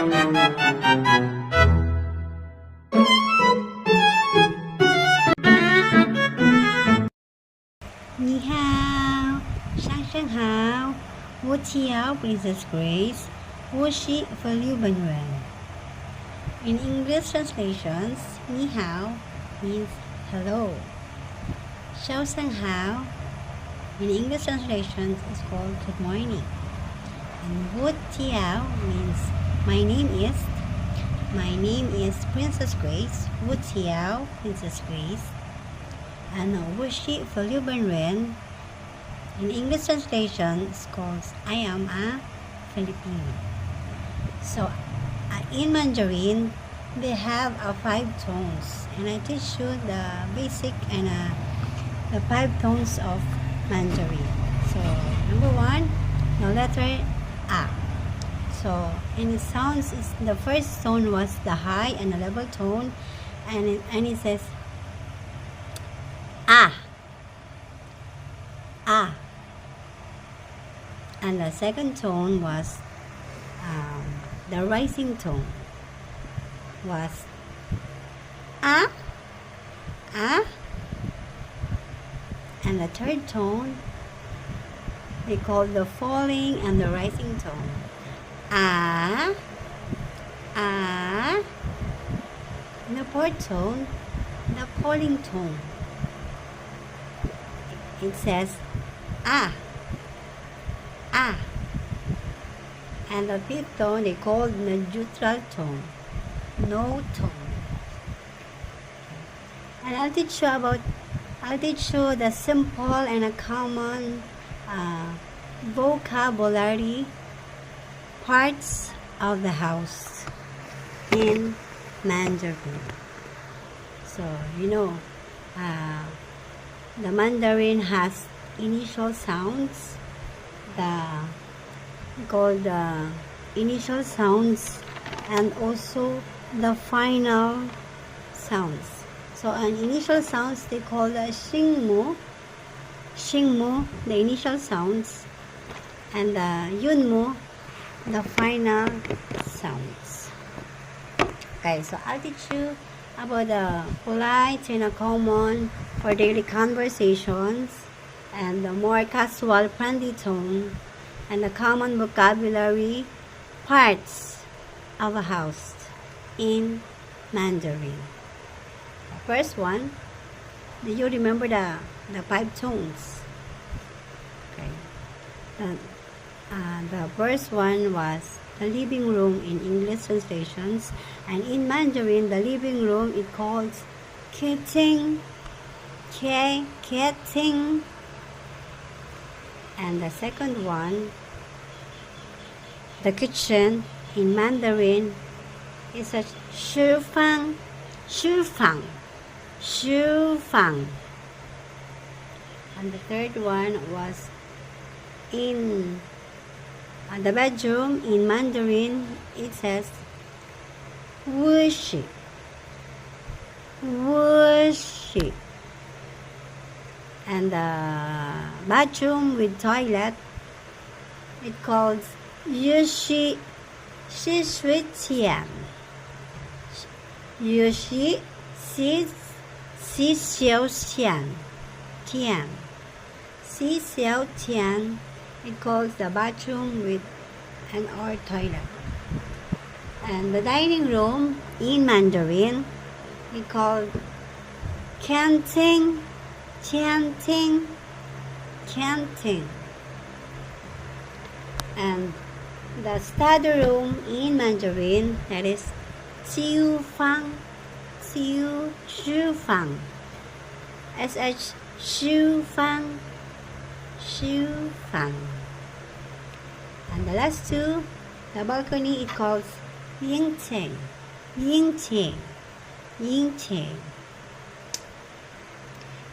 Ni hao, Shang Shang hao, Wu Qiao, Princess Grace, Wu Shi, Liu Benren. In English translations, Ni hao means hello. Xiao Shang hao, in English translations, is called good morning. And Wu Qiao means my name is Princess Grace, Wu Qiao, Princess Grace. And Wu Shi, Liu Benren, in English translation, is called I am a Filipino. So, in Mandarin, they have 5 tones, and I teach you the basic and the 5 tones of Mandarin. So, number 1, the letter A. So, and it sounds, the first tone was the high and the level tone, and it says A. A. And the second tone was the rising tone was A. A. And the third tone they call the falling and the rising tone. A. A. And the fourth tone, the falling tone. It says A. A. And the fifth tone they call the neutral tone. No tone. And I'll teach you the simple and a common vocabulary parts of the house in Mandarin. So the Mandarin has initial sounds, called the initial sounds, and also the final sounds. So an initial sounds they call the Xingmu, the initial sounds, and the Yunmu, the final sounds. Okay, so I'll teach you about the polite and common for daily conversations, and the more casual friendly tone, and the common vocabulary parts of a house in Mandarin. First one, do you remember the 5 tones? Okay. The first one was the living room in English translations, and in Mandarin, the living room is called kitchen, kitchen. And the second one, the kitchen in Mandarin is a 厨房, 厨房. And the third one was in the bedroom in Mandarin, it says 卧室. And the bathroom with toilet, it calls 浴室, 洗水间. 浴室, 洗手间. 洗手间, it calls the bathroom with an or toilet. And the dining room in Mandarin, it called 餐厅. And the study room in Mandarin, that is 厨房. SH 厨房. And the last two, the balcony, it calls 阴厅.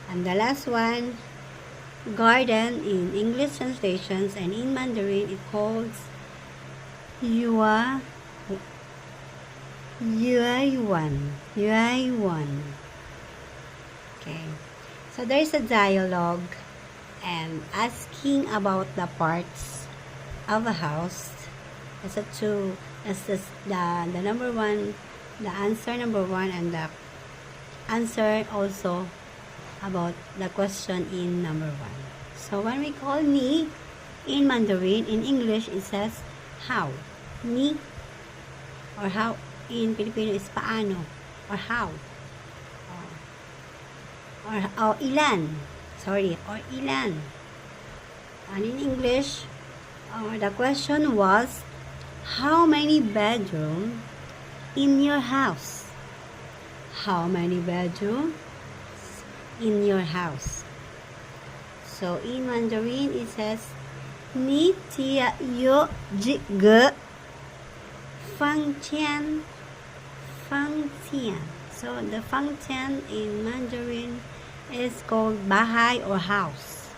And the last one, garden in English translations, and in Mandarin it calls 园. Okay, so there is a dialogue and asking about the parts of a house That's a two. That's the number one, the answer number one, and the answer also about the question in number one. So when we call ni in Mandarin, in English it says how. Ni, or how in Filipino is paano, or how, or ilan. Sorry, or ilan. And in English, the question was, how many bedrooms in your house? How many bedrooms in your house? So in Mandarin it says, Ni tia yo ji ge fang tian. So the fang tian in Mandarin is called bahay or house.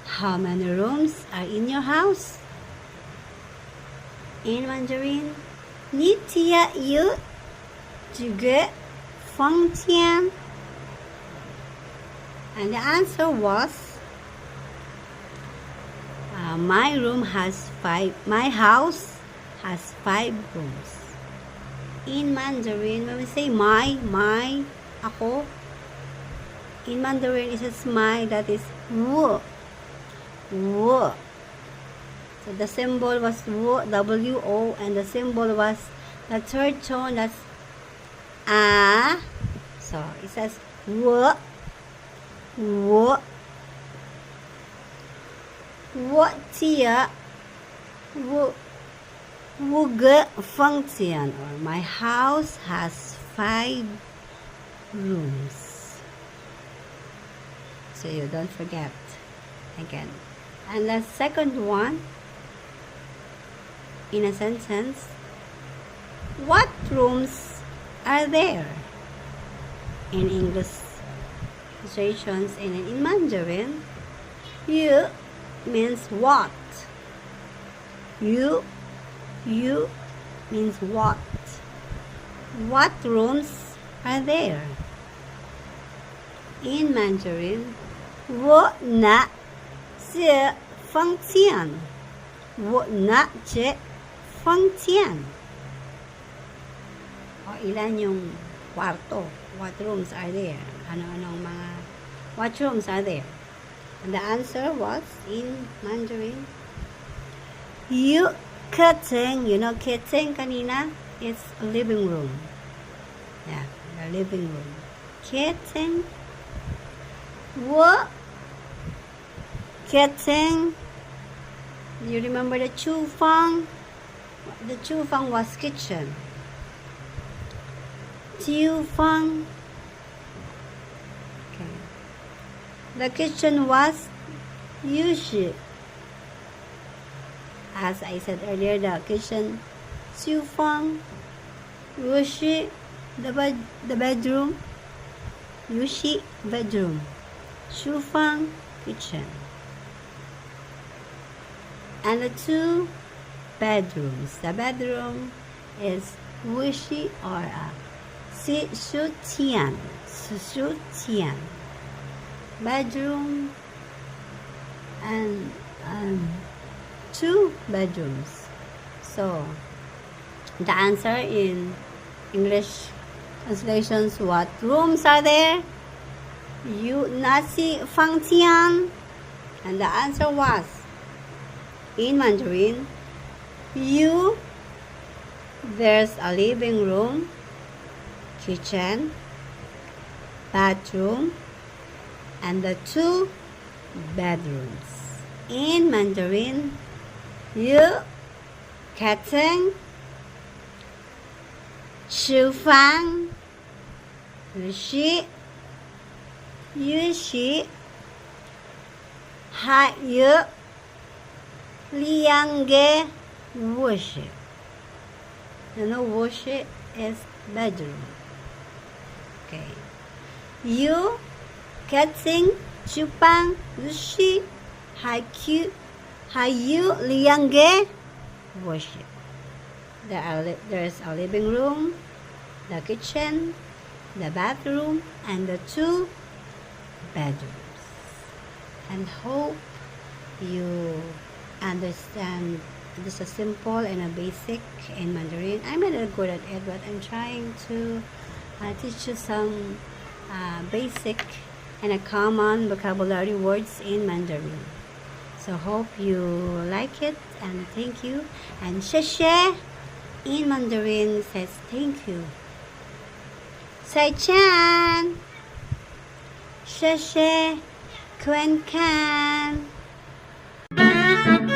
How many rooms are in your house? In Mandarin, Ni tia yo ji ge fang tian. And the answer was, my house has 5 rooms. In Mandarin, when we say my, ako, in Mandarin it says my, that is wo. So the symbol was wo, W-O, and the symbol was the third tone, that's a. So it says wo. What tia ge feng tian, or my house has 5 rooms. So you don't forget again. And the second one, in a sentence, what rooms are there? In English situations, and in Mandarin, you means what? You means what? What rooms are there? In Mandarin, 我拿这房间，我拿这房间。O ilan yung kwarto? What rooms are there? What rooms are there? And the answer was, in Mandarin, you kitchen. You know kitchen kanina? It's a living room. Yeah, the living room. Kitchen. What? Kitchen. You remember the chufang? The chufang was kitchen. Chufang. Okay. The kitchen was yushi. As I said earlier, the kitchen, chufang, yushi, the bedroom, yushi, bedroom, chufang, kitchen. And the 2 bedrooms. The bedroom is wushi, or shu tian. Bedroom, and 2 bedrooms. So the answer in English translations, what rooms are there? You nasi fang tian. And the answer was, in Mandarin, there's a living room, kitchen, bathroom, and the 2 bedrooms. In Mandarin, kitchen, 厨房, yushi,还有2个卧室. You know, 卧室 is bedroom. Okay. Kitchen, 厨房, yushi, 还有2个卧室. There's a living room, the kitchen, the bathroom, and the 2 bedrooms. And hope you understand just a simple and a basic in Mandarin. I'm not that good at it, but I'm trying to teach you some basic and a common vocabulary words in Mandarin. So hope you like it, and thank you. And 谢谢 in Mandarin says thank you. 再见，谢谢观看。